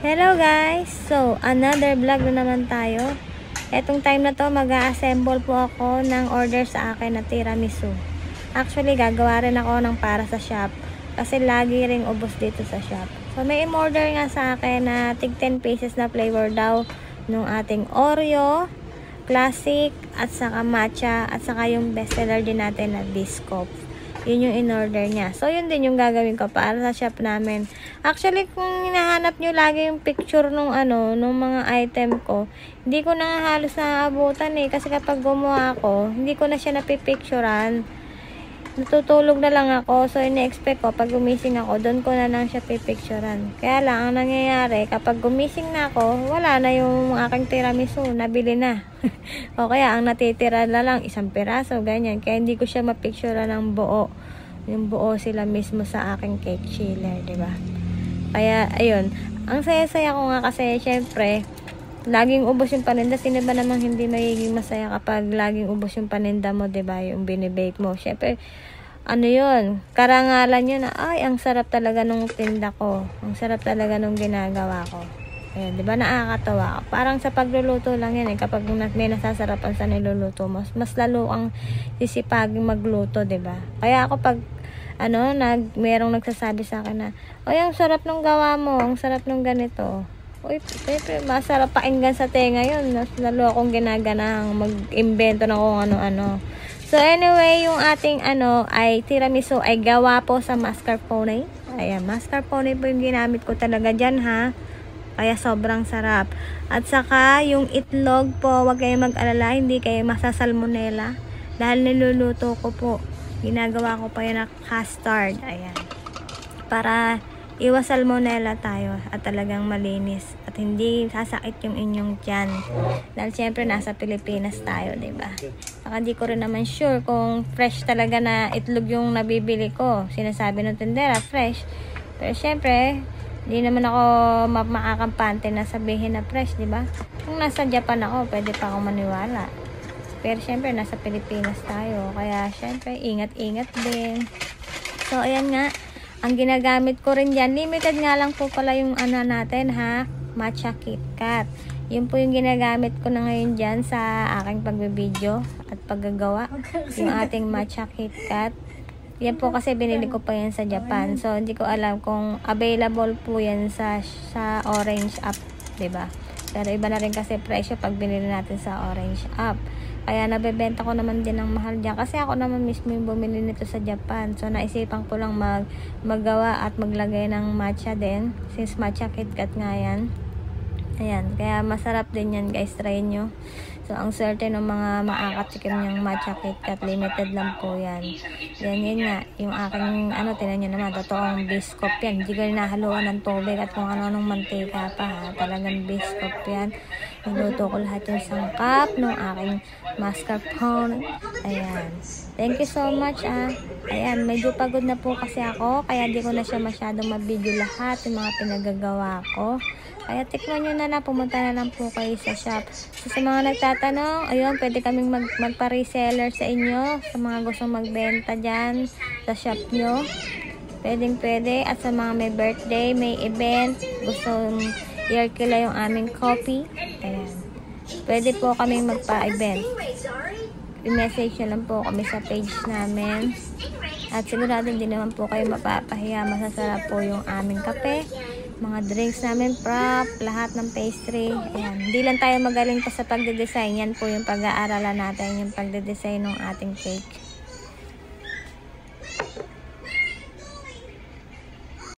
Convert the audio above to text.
Hello guys! So, another vlog na naman tayo. Etong time na to, mag-a-assemble po ako ng order sa akin na tiramisu. Actually, gagawa rin ako ng para sa shop. Kasi lagi ring ubos dito sa shop. So, may in-order nga sa akin na tig 10 pieces na flavor daw nung ating Oreo, Classic, at saka matcha, at saka yung bestseller din natin na Biscoff. Yun yung in-order niya. So, yun din yung gagawin ko para sa shop namin. Actually, kung hinahanap nyo lagi yung picture nung mga item ko, hindi ko na halos naabutan eh. Kasi kapag gumawa ako, hindi ko na siya napipicturan. Natutulog na lang ako. So, ina-expect ko, pag gumising ako, doon ko na lang siya pipicturan. Kaya lang, ang nangyayari, kapag gumising na ako, wala na yung aking tiramisu. Nabili na. O kaya, ang natitira na lang, isang piraso, ganyan. Kaya hindi ko siya mapicturan ng buo. Yung buo sila mismo sa aking cake chiller, diba? Kaya, ayun. Ang saya-saya ko nga kasi, syempre, laging ubos yung paninda. Sino ba namang hindi magiging masaya kapag laging ubos yung paninda mo, diba? Yung binibake mo. Syempre, ano yun? Karangalan yun na, ay, ang sarap talaga nung tinda ko. Ang sarap talaga nung ginagawa ko. Ayan, diba? Nakakatawa. Parang sa pagluluto lang yan eh. Kapag may nasasarapan sa niluluto mo, mas lalo ang sisipaging magluto, diba? Kaya ako pag, merong nagsasabi sa akin na, ay, ang sarap nung gawa mo. Ang sarap nung ganito. Uy, masarap painggan sa tenga yun. Lalo akong ginaganang mag-invento ng kung ano-ano. So, anyway, yung ating ay tiramisu ay gawa po sa mascarpone. Ayan, mascarpone po yung ginamit ko talaga dyan, ha. Kaya sobrang sarap. At saka, yung itlog po, wag kayo mag-alala, hindi kayo masasalmonella. Dahil niluluto ko po, ginagawa ko pa yan na custard. Ayan. Para iwas salmonella tayo at talagang malinis at hindi sasakit yung inyong tiyan. Dahil syempre nasa Pilipinas tayo, diba? Saka di ko rin naman sure kung fresh talaga na itlog yung nabibili ko. Sinasabi ng tindera, fresh. Pero syempre, di naman ako makakampante na sabihin na fresh, diba? Kung nasa Japan ako, pwede pa akong maniwala. Pero syempre, nasa Pilipinas tayo. Kaya syempre, ingat-ingat din. So, ayan nga. Ang ginagamit ko rin dyan, limited nga lang po pala yung natin, ha? Matcha KitKat. Yun po yung ginagamit ko na ngayon dyan sa aking pagbibideo at paggagawa. Yung ating matcha KitKat. Yan po kasi binili ko pa yan sa Japan. So, hindi ko alam kung available po yan sa Orange app, diba? Pero iba na rin kasi presyo pag binili natin sa Orange app. Kaya nabebenta ko naman din ng mahal dyan. Kasi ako naman mismo yung bumili nito sa Japan. So, naisipan ko lang maggawa at maglagay ng matcha din. Since matcha KitKat nga yan. Ayan. Kaya masarap din yan, guys. Try nyo. So, ang swerte ng mga makakatikim niyang matcha KitKat. Limited lang po yan. Yan nga. Yung aking, tinan nyo naman. Totoong Biscoff yan. Hindi ko nahaluan ng tubig at kung ano-anong mantika pa, ha. Talagang Biscoff yan. Niluto ko lahat yung sangkap ng aking mascarpone. Ayan. Thank you so much, Ayan, medyo pagod na po kasi ako. Kaya di ko na siya masyadong mabidyo lahat yung mga pinagagawa ko. Kaya tikman nyo na pumunta na lang po kayo sa shop. So, sa mga nagtatanong, ayun, pwede kaming magpa-reseller sa inyo. Sa mga gustong magbenta dyan sa shop nyo. Pwede. At sa mga may birthday, may event, gustong i-kila yung aming coffee. Ayan. Pwede po kaming magpa-event. I-message nyo lang po kami sa page namin. At sigurado din naman po kayo mapapahiya. Masasarap po yung aming kape. Mga drinks namin, prop, lahat ng pastry. Ayan. Hindi lang tayo magaling pa sa pagde-design. Yan po yung pag-aaralan natin, yung pagde-design ng ating cake.